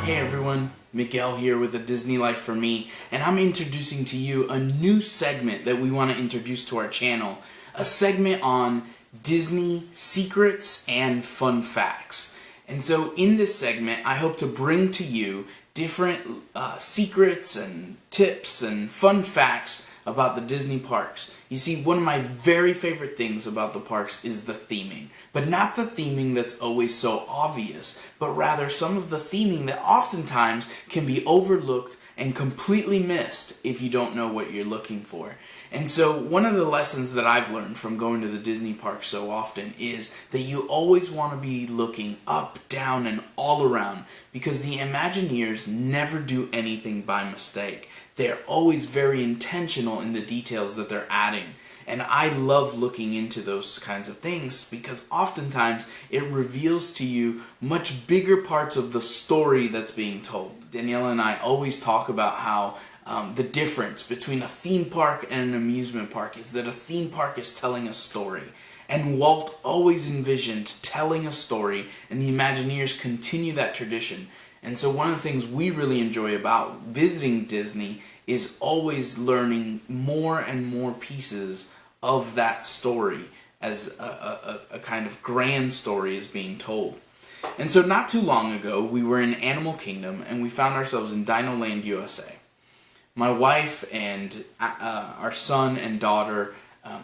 Hey everyone, Miguel here with the Disney Life for Me, and I'm introducing to you a new segment that we want to introduce to our channel. A segment on Disney secrets and fun facts. And so in this segment, I hope to bring to you different secrets and tips and fun facts about the Disney parks. You see, one of my very favorite things about the parks is the theming. But not the theming that's always so obvious, but rather some of the theming that oftentimes can be overlooked and completely missed if you don't know what you're looking for. And so one of the lessons that I've learned from going to the Disney parks so often is that you always want to be looking up, down, and all around, because the Imagineers never do anything by mistake. They're always very intentional in the details that they're adding. And I love looking into those kinds of things because oftentimes it reveals to you much bigger parts of the story that's being told. Daniela and I always talk about how the difference between a theme park and an amusement park is that a theme park is telling a story. And Walt always envisioned telling a story, and the Imagineers continue that tradition. And so one of the things we really enjoy about visiting Disney is always learning more and more pieces of that story as a kind of grand story is being told. And so not too long ago, we were in Animal Kingdom and we found ourselves in Dinoland, USA. My wife and our son and daughter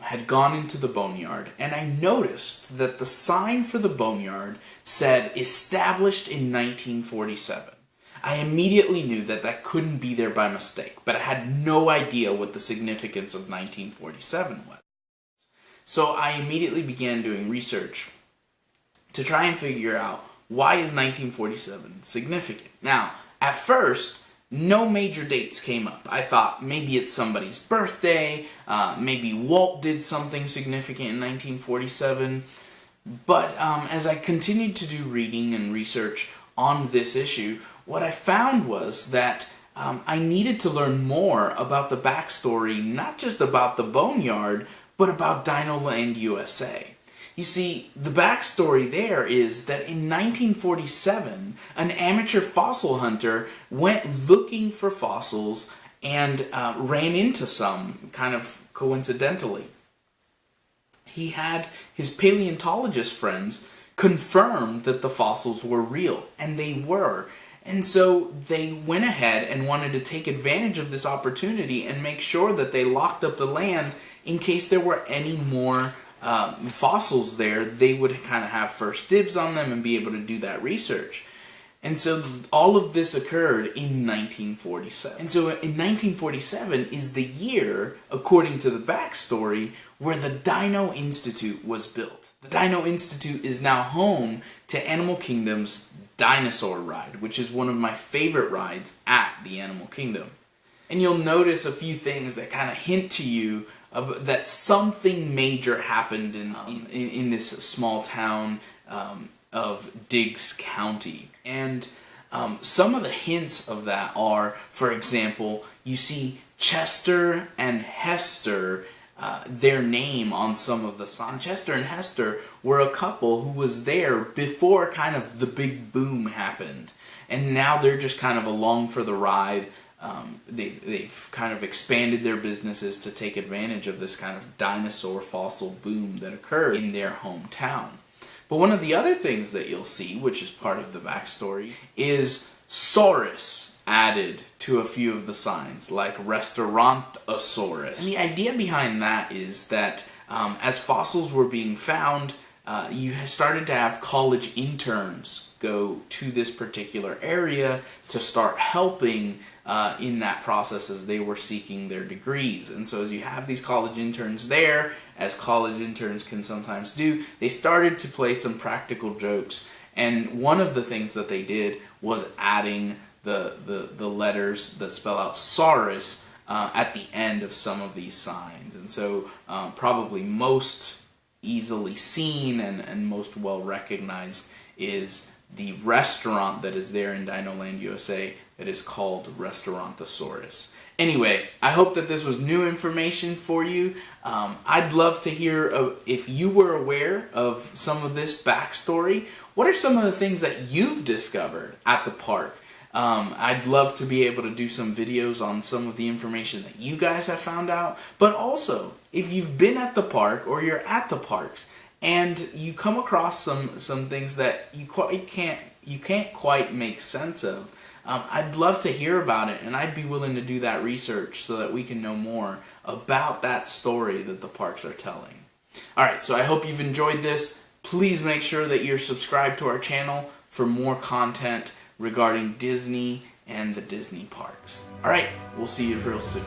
had gone into the boneyard, and I noticed that the sign for the boneyard said, "Established in 1947. I immediately knew that that couldn't be there by mistake, but I had no idea what the significance of 1947 was. So I immediately began doing research to try and figure out, why is 1947 significant? Now, at first, no major dates came up. I thought maybe it's somebody's birthday, maybe Walt did something significant in 1947. But as I continued to do reading and research on this issue, what I found was that I needed to learn more about the backstory, not just about the boneyard, but about Dinoland, USA. You see, the backstory there is that in 1947, an amateur fossil hunter went looking for fossils and ran into some, kind of coincidentally. He had his paleontologist friends confirm that the fossils were real, and they were. And so they went ahead and wanted to take advantage of this opportunity and make sure that they locked up the land in case there were any more fossils there. They would kind of have first dibs on them and be able to do that research. And so all of this occurred in 1947. And so in 1947 is the year, according to the backstory, where the Dino Institute was built. The Dino Institute is now home to Animal Kingdom's Dinosaur Ride, which is one of my favorite rides at the Animal Kingdom. And you'll notice a few things that kind of hint to you that something major happened in this small town of Diggs County. And some of the hints of that are, for example, you see Chester and Hester, their name on some of the signs. Chester and Hester were a couple who was there before kind of the big boom happened. And now they're just kind of along for the ride. They've kind of expanded their businesses to take advantage of this kind of dinosaur fossil boom that occurred in their hometown. But one of the other things that you'll see, which is part of the backstory, is Saurus added to a few of the signs, like Restaurantosaurus. And the idea behind that is that as fossils were being found, you started to have college interns go to this particular area to start helping in that process as they were seeking their degrees. And so as you have these college interns there, as college interns can sometimes do, they started to play some practical jokes. And one of the things that they did was adding the letters that spell out Saurus at the end of some of these signs. And so probably most easily seen and most well recognized is the restaurant that is there in Dinoland, USA, that is called Restaurantosaurus. Anyway, I hope that this was new information for you. I'd love to hear if you were aware of some of this backstory. What are some of the things that you've discovered at the park? I'd love to be able to do some videos on some of the information that you guys have found out. But also, if you've been at the park or you're at the parks and you come across some things that you can't quite make sense of, I'd love to hear about it, and I'd be willing to do that research so that we can know more about that story that the parks are telling. Alright, so I hope you've enjoyed this. Please make sure that you're subscribed to our channel for more content regarding Disney and the Disney parks. Alright, we'll see you real soon.